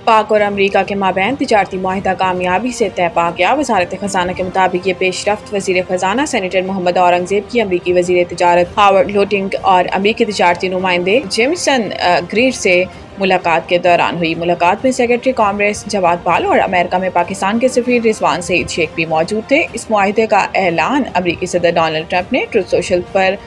पाक और अमरीका के माबैन तिजारती मुआहिदा कामयाबी से तय पा गया। वजारत खजाना के मुताबिक ये पेशरफ्त वज़ीर खजाना सेनेटर मोहम्मद औरंगजेब की अमरीकी वज़ीर तिजारत हावर्ड लोटिंग और अमरीकी तिजारती नुमाइंदे जेमिसन ग्रीर से मुलाकात के दौरान हुई। मुलाकात में सेक्रेटरी कांग्रेस जवाद बाल और अमेरिका में पाकिस्तान के सफीर रिजवान सईद शेख भी मौजूद थे। इस मुआहिदे का ऐलान अमरीकी सदर डोनाल्ड ट्रंप ने ट्रुथ सोशल पर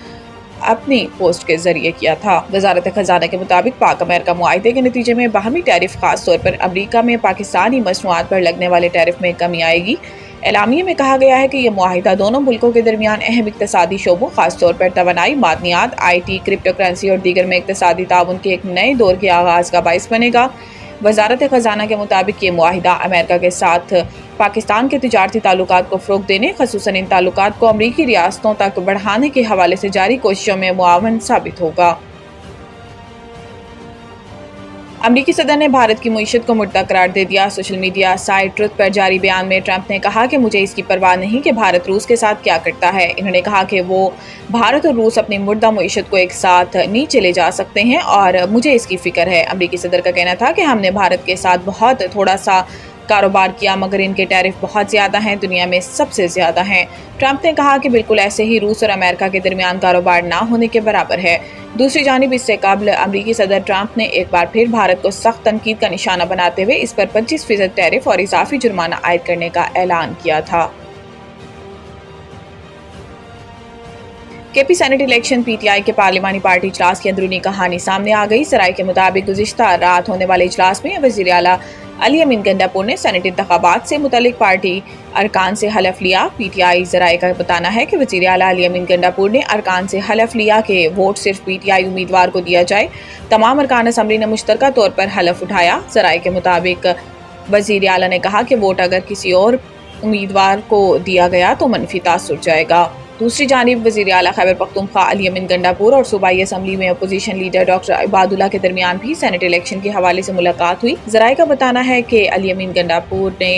अपनी पोस्ट के जरिए किया था। वजारत खजाना के मुताबिक पाक अमेरिका मुआहिदे के नतीजे में बाहमी टैरिफ खास तौर पर अमरीका में पाकिस्तानी मसनूआत पर लगने वाले टैरिफ में कमी आएगी। एलामिये में कहा गया है कि यह मुआहिदा दोनों मुल्कों के दरमियान अहम इक्तसादी शोबों खास तौर पर तवानाई, मादनियात, IT, क्रिप्टो करेंसी और दीगर में इक्तसादी ताउन के एक नए दौर के आगाज़ का बाइस बनेगा। वजारत खजाना के मुताबिक ये मुआहिदा अमेरिका के साथ पाकिस्तान के तिजारती ताल्लुकात को फ़रोग़ देने, ख़ुसूसन इन ताल्लुकात को अमरीकी रियासतों तक बढ़ाने के हवाले से जारी कोशिशों में मुआवन साबित होगा। अमरीकी सदर ने भारत की मईशत को मुर्दा करार दे दिया। सोशल मीडिया साइट ट्रुथ पर जारी बयान में ट्रंप ने कहा कि मुझे इसकी परवाह नहीं कि भारत रूस के साथ क्या करता है। इन्होंने कहा कि वो भारत और रूस अपनी मुर्दा मईशत को एक साथ नीचे ले जा सकते हैं और मुझे इसकी फ़िक्र है। अमरीकी सदर का कहना था कि हमने भारत के साथ बहुत थोड़ा सा कारोबार किया मगर इनके टैरिफ बहुत ज़्यादा हैं, दुनिया में सबसे ज़्यादा हैं। ट्रंप ने कहा कि बिल्कुल ऐसे ही रूस और अमेरिका के दरमियान कारोबार ना होने के बराबर है। दूसरी जानिब इससे कबल अमरीकी सदर ट्रंप ने एक बार फिर भारत को सख्त तनकीद का निशाना बनाते हुए इस पर 25% टैरिफ और इजाफी जुर्माना आयद करने का ऐलान किया था। केपी सेनेट इलेक्शन PTI के पार्लिमानी पार्टी इजलास की अंदरूनी कहानी सामने आ गई। सराय के मुताबिक गुज़िश्ता रात होने वाले इजलास में वज़ीर आला अली अमीन गंडापुर ने सेनेट इंतखाबात से मुतल्लिक पार्टी अरकान से हलफ लिया। PTI ज़राए का बताना है कि वज़ीर आला अली अमीन गंडापुर ने अरकान से हलफ लिया कि वोट सिर्फ PTI उम्मीदवार को दिया जाए। तमाम अरकान असम्बली ने मुश्तरका तौर पर हलफ उठाया। ज़राए के मुताबिक वज़ीर आला ने कहा कि वोट अगर किसी और उम्मीदवार को दिया गया तो मनफी तासुर जाएगा। दूसरी जानिब वज़ीर आला खैबर पख्तूनख्वा अली अमीन गंडापुर और सूबाई असम्बली में अपोजिशन लीडर डॉक्टर इबादुल्ला के दरमियान भी सेनेट इलेक्शन के हवाले से मुलाकात हुई। ज़राए का बताना है कि अली अमीन गंडापुर ने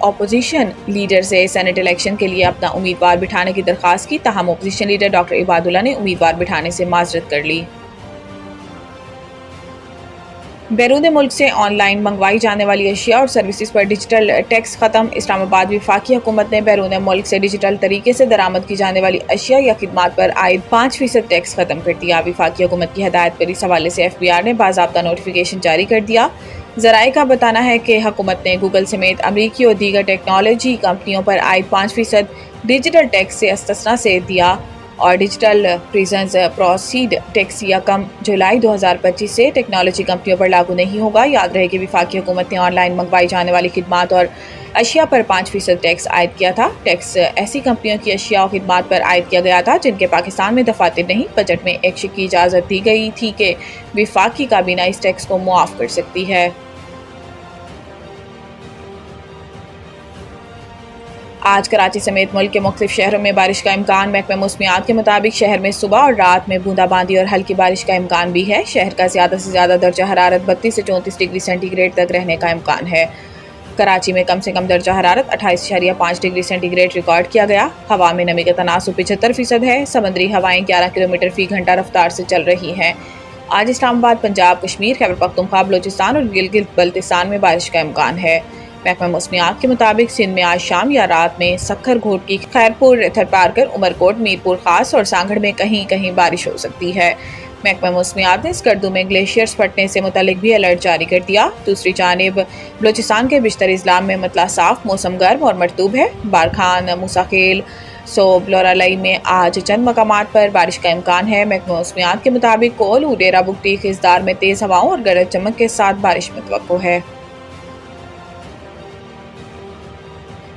अपोजिशन लीडर से सेनेट इलेक्शन के लिए अपना उम्मीदवार बिठाने की दरख्वास्त की, ताहम अपोजिशन लीडर डॉक्टर इबादुल्ला ने उम्मीदवार बिठाने से माजरत कर ली। बैरून मुल्क से ऑनलाइन मंगवाई जाने वाली अशिया और सर्विसेज पर डिजिटल टैक्स खत्म। इस्लामाबाद वफाकी हुकूमत ने बैरून मुल्क से डिजिटल तरीके से दरामद की जाने वाली अशिया या खिदमात पर आयद 5% टैक्स खत्म कर दिया। वफाकी हुकूमत की हदायत पर इस हवाले से FBR ने बाज़ाब्ता नोटिफिकेशन जारी कर दिया। ज़राए का बताना है कि हुकूमत ने गूगल समेत अमरीकी और दीगर टेक्नोलॉजी कंपनियों पर आयद 5% डिजिटल टैक्स से इस्तिस्ना से दिया और डिजिटल प्रेजेंस प्रोसीड टैक्स यकम जुलाई 2025 से टेक्नोलॉजी कंपनियों पर लागू नहीं होगा। याद रहे कि वफाकी हुकूमत ने ऑनलाइन मंगवाई जाने वाली खिदमात और अशिया पर 5% टैक्स आयद किया था। टैक्स ऐसी कंपनियों की अशिया और खिदमात पर आयद किया गया था जिनके पाकिस्तान में दफातर नहीं। बजट में एक शिक की इजाज़त दी गई थी कि वफाकी काबीना इस टैक्स को मुआफ़ कर सकती है। आज कराची समेत मुल्क के मुख्तलिफ शहरों में बारिश का इम्कान। महकमा मौसमियात के मुताबिक शहर में सुबह और रात में बूंदाबांदी और हल्की बारिश का इम्कान भी है। शहर का ज़्यादा से ज़्यादा दर्जा हरारत 32 से 34 डिग्री सेंटीग्रेड तक रहने का इम्कान है। कराची में कम से कम दर्जा हरारत 28.5 डिग्री सेंटीग्रेड रिकॉर्ड किया गया। हवा में नमी का तनासुब 75% है। समुद्री हवाएं 11 किलोमीटर फ़ी घंटा रफ्तार से चल रही हैं। आज इस्लामाबाद, पंजाब, कश्मीर, खैबर पख्तूनख्वा, बलोचिस्तान और गिलगित बल्तिस्तान में बारिश का इम्कान है। महकमा मौसमियात के मुताबिक सिंध में आज शाम या रात में सक्खर घोट की खैरपुर, थरपारकर, उमरकोट, मीरपुर खास और सांगड़ में कहीं कहीं बारिश हो सकती है। महकमा मौसमियात ने स्कर्दू में ग्लेशियर्स फटने से मुतालिक भी अलर्ट जारी कर दिया। दूसरी जानिब बलोचिस्तान के बिश्तर इस्लाम में मतला साफ, मौसम गर्म और मरतूब है। बारखान, मूसाखेल, सोबलोरालई में आज चंद मकामात पर बारिश का इम्कान है। महकमा मौसमियात के मुताबिक कोलू, डेरा बुगटी, खिजदार में तेज़ हवाओं और गरज चमक के साथ बारिश मुतवक्को है।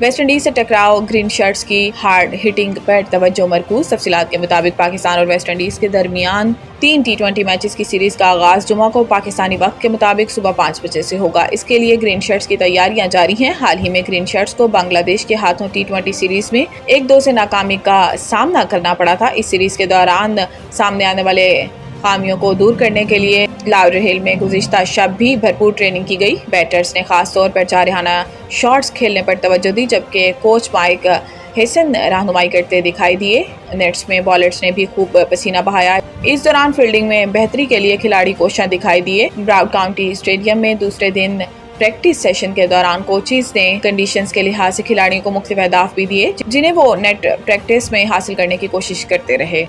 वेस्ट इंडीज से टकराव, ग्रीन शर्ट्स की हार्ड हिटिंग पर तवज्जो मरकूज। तफसीलात के मुताबिक पाकिस्तान और वेस्ट इंडीज़ के दरमियान 3 T20 मैचेस की सीरीज़ का आगाज़ जुमा को पाकिस्तानी वक्त के मुताबिक सुबह 5 बजे से होगा। इसके लिए ग्रीन शर्ट्स की तैयारियां जारी हैं। हाल ही में ग्रीन शर्ट्स को बांग्लादेश के हाथों T20 सीरीज़ में 1-2 से नाकामी का सामना करना पड़ा था। इस सीरीज़ के दौरान सामने आने वाले खामियों को दूर करने के लिए लाहौर में गुज़िश्ता शब भी भरपूर ट्रेनिंग की गई। बैटर्स ने खास तौर पर जारहाना शॉट्स खेलने पर तवज्जो दी, जबकि कोच माइक हेसन रहनुमाई करते दिखाई दिए। नेट्स में बॉलर्स ने भी खूब पसीना बहाया। इस दौरान फील्डिंग में बेहतरी के लिए खिलाड़ी कोशां दिखाई दिए। ब्राउड काउंटी स्टेडियम में दूसरे दिन پریکٹس سیشن کے دوران کوچز نے کنڈیشنز کے لحاظ سے کھلاڑیوں کو مختلف اہداف بھی دیے جنہیں وہ نیٹ پریکٹس میں حاصل کرنے کی کوشش کرتے رہے۔